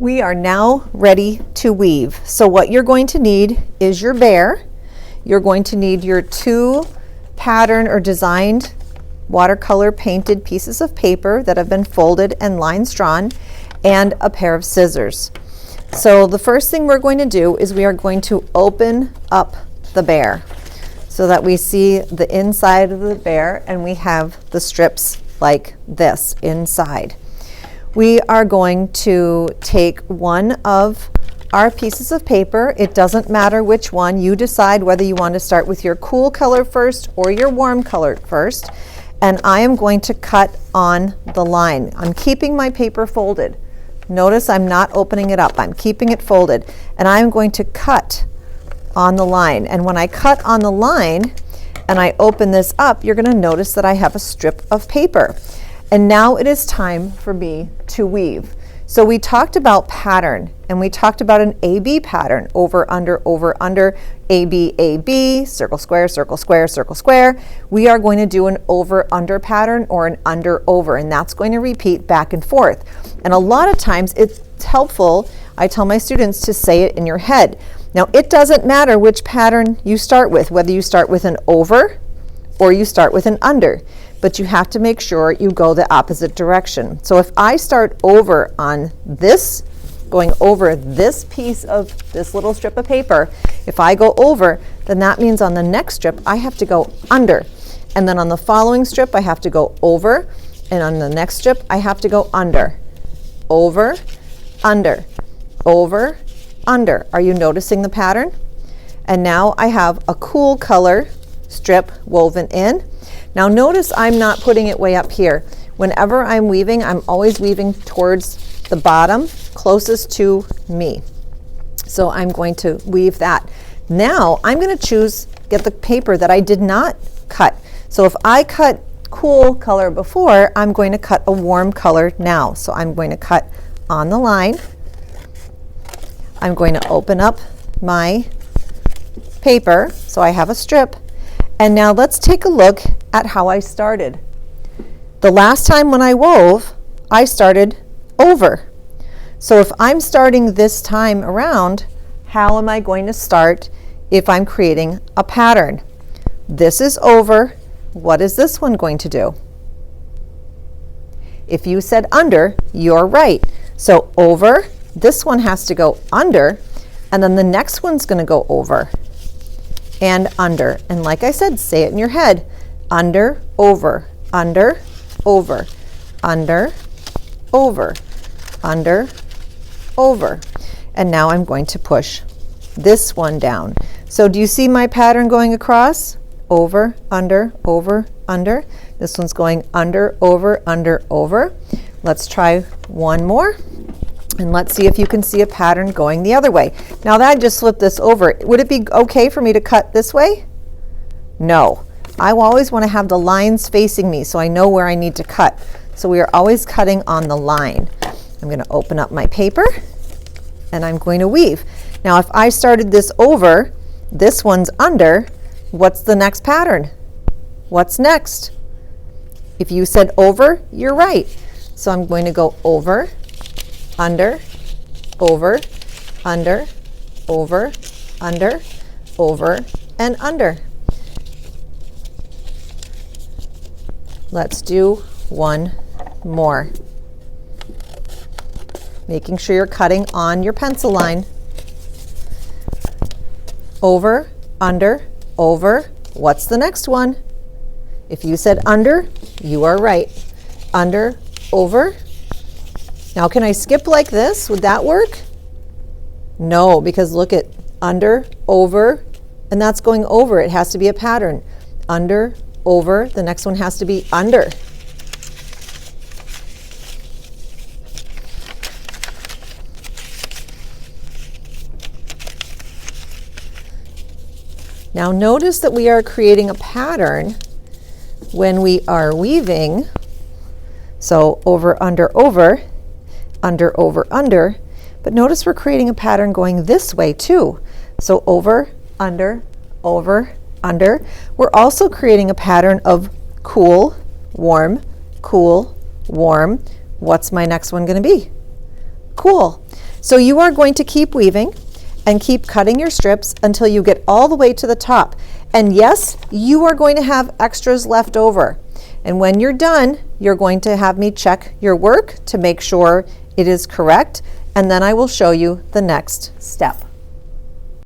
We are now ready to weave. So what you're going to need is your bear. You're going to need your 2 pattern or designed watercolor painted pieces of paper that have been folded and lines drawn, and a pair of scissors. So the first thing we're going to do is we are going to open up the bear so that we see the inside of the bear, and we have the strips like this inside. We are going to take one of our pieces of paper. It doesn't matter which one. You decide whether you want to start with your cool color first or your warm color first. And I am going to cut on the line. I'm keeping my paper folded. Notice I'm not opening it up. I'm keeping it folded. And I'm going to cut on the line. And when I cut on the line and I open this up, you're going to notice that I have a strip of paper. And now it is time for me to weave. So we talked about pattern, and we talked about an AB pattern, over, under, AB, AB, circle, square, circle, square, circle, square. We are going to do an over, under pattern or an under, over, and that's going to repeat back and forth. And a lot of times it's helpful, I tell my students, to say it in your head. Now it doesn't matter which pattern you start with, whether you start with an over or you start with an under. But you have to make sure you go the opposite direction. So if I start over on this, going over this piece of this little strip of paper, if I go over, then that means on the next strip I have to go under. And then on the following strip I have to go over, and on the next strip I have to go under. Over, under, over, under. Are you noticing the pattern? And now I have a cool color strip woven in. Now notice I'm not putting it way up here. Whenever I'm weaving, I'm always weaving towards the bottom, closest to me. So I'm going to weave that. Now I'm going to get the paper that I did not cut. So if I cut cool color before, I'm going to cut a warm color now. So I'm going to cut on the line. I'm going to open up my paper so I have a strip. And now let's take a look at how I started. The last time when I wove, I started over. So if I'm starting this time around, how am I going to start if I'm creating a pattern? This is over. What is this one going to do? If you said under, you're right. So over, this one has to go under, and then the next one's going to go over and under. And like I said, say it in your head. Under, over, under, over, under, over, under, over. And now I'm going to push this one down. So do you see my pattern going across? Over, under, over, under. This one's going under, over, under, over. Let's try one more. And let's see if you can see a pattern going the other way. Now that I just flipped this over, would it be okay for me to cut this way? No. I always want to have the lines facing me so I know where I need to cut. So we are always cutting on the line. I'm going to open up my paper and I'm going to weave. Now if I started this over, this one's under, what's the next pattern? What's next? If you said over, you're right. So I'm going to go over, under, over, under, over, under, over, and under. Let's do one more. Making sure you're cutting on your pencil line. Over, under, over. What's the next one? If you said under, you are right. Under, over. Now can I skip like this? Would that work? No, because look at under, over, and that's going over. It has to be a pattern. Under, over, the next one has to be under. Now notice that we are creating a pattern when we are weaving. So over, under, over, under, over, under. But notice we're creating a pattern going this way too. So over, under, under. We're also creating a pattern of cool, warm, cool, warm. What's my next one going to be? Cool. So you are going to keep weaving and keep cutting your strips until you get all the way to the top. And yes, you are going to have extras left over. And when you're done, you're going to have me check your work to make sure it is correct, and then I will show you the next step.